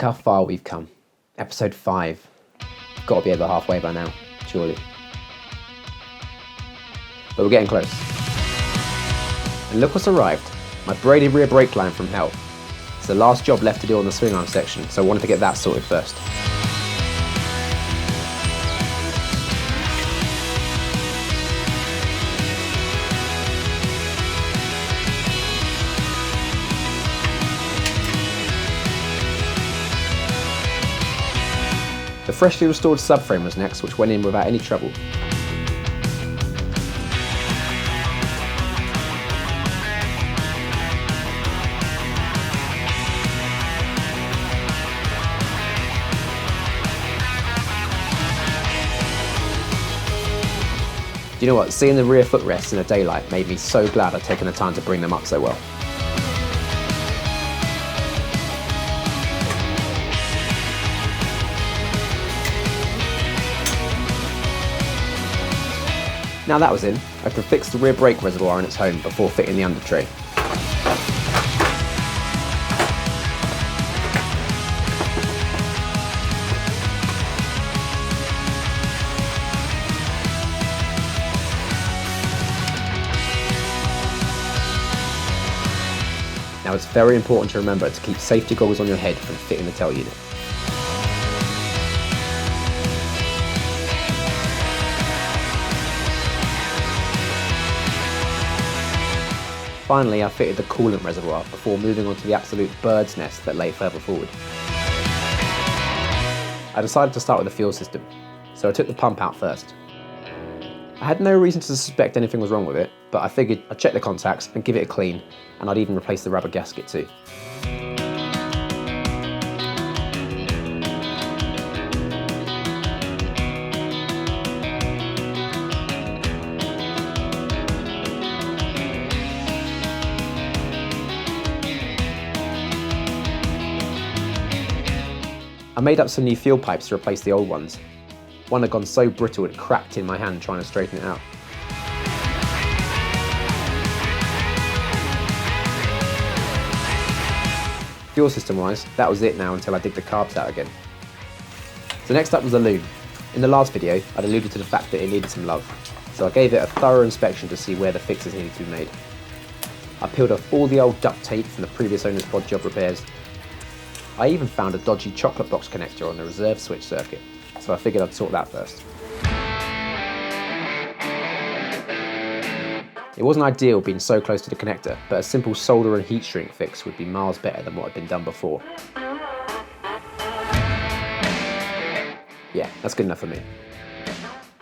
how far we've come. Episode 5. Got to be over halfway by now, surely. But we're getting close. And look what's arrived. My braided rear brake line from hell. It's the last job left to do on the swing arm section, so I wanted to get that sorted first. The freshly restored subframe was next, which went in without any trouble. Do you know what? Seeing the rear footrests in the daylight made me so glad I'd taken the time to bring them up so well. Now that was in, I could fix the rear brake reservoir in its home before fitting the under tray. Now it's very important to remember to keep safety goggles on your head when fitting the tail unit. Finally, I fitted the coolant reservoir before moving on to the absolute bird's nest that lay further forward. I decided to start with the fuel system, so I took the pump out first. I had no reason to suspect anything was wrong with it, but I figured I'd check the contacts and give it a clean, and I'd even replace the rubber gasket too. I made up some new fuel pipes to replace the old ones. One had gone so brittle it cracked in my hand trying to straighten it out. Fuel system wise, that was it now until I dig the carbs out again. So next up was the loom. In the last video, I'd alluded to the fact that it needed some love, so I gave it a thorough inspection to see where the fixes needed to be made. I peeled off all the old duct tape from the previous owner's pod job repairs. I even found a dodgy chocolate box connector on the reserve switch circuit, so I figured I'd sort that first. It wasn't ideal being so close to the connector, but a simple solder and heat shrink fix would be miles better than what had been done before. Yeah, that's good enough for me.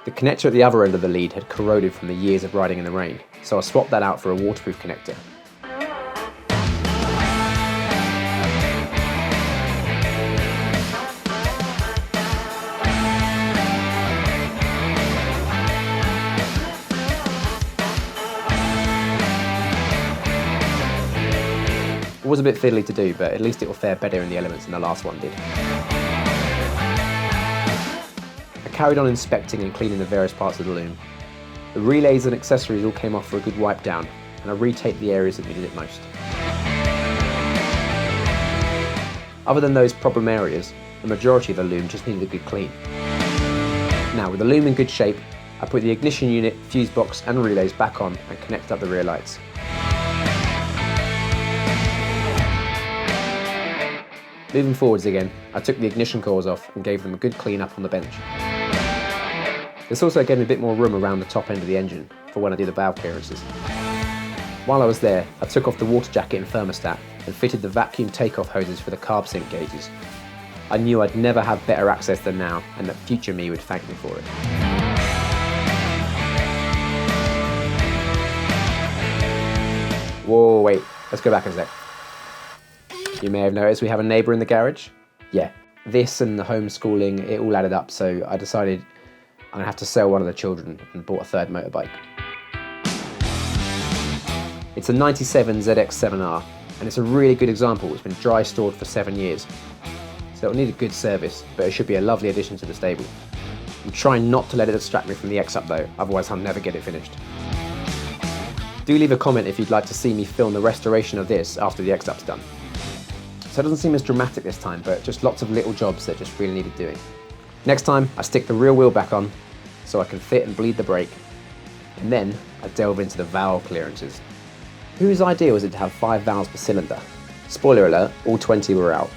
The connector at the other end of the lead had corroded from the years of riding in the rain, so I swapped that out for a waterproof connector. It was a bit fiddly to do, but at least it will fare better in the elements than the last one did. I carried on inspecting and cleaning the various parts of the loom. The relays and accessories all came off for a good wipe down, and I retaped the areas that needed it most. Other than those problem areas, the majority of the loom just needed a good clean. Now, with the loom in good shape, I put the ignition unit, fuse box and relays back on and connected up the rear lights. Moving forwards again, I took the ignition coils off and gave them a good clean up on the bench. This also gave me a bit more room around the top end of the engine for when I do the valve clearances. While I was there, I took off the water jacket and thermostat and fitted the vacuum takeoff hoses for the carb sync gauges. I knew I'd never have better access than now, and that future me would thank me for it. Whoa, wait, let's go back a sec. You may have noticed we have a neighbour in the garage. Yeah, this and the homeschooling, it all added up, so I decided I'm going to have to sell one of the children and bought a third motorbike. It's a 97 ZX7R, and it's a really good example. It's been dry stored for 7 years. So it'll need a good service, but it should be a lovely addition to the stable. I'm trying not to let it distract me from the X-Up though, otherwise I'll never get it finished. Do leave a comment if you'd like to see me film the restoration of this after the X-Up's done. so it doesn't seem as dramatic this time, but just lots of little jobs that just really needed doing. Next time, I stick the rear wheel back on so I can fit and bleed the brake, and then I delve into the valve clearances. Whose idea was it to have 5 valves per cylinder? Spoiler alert, all 20 were out.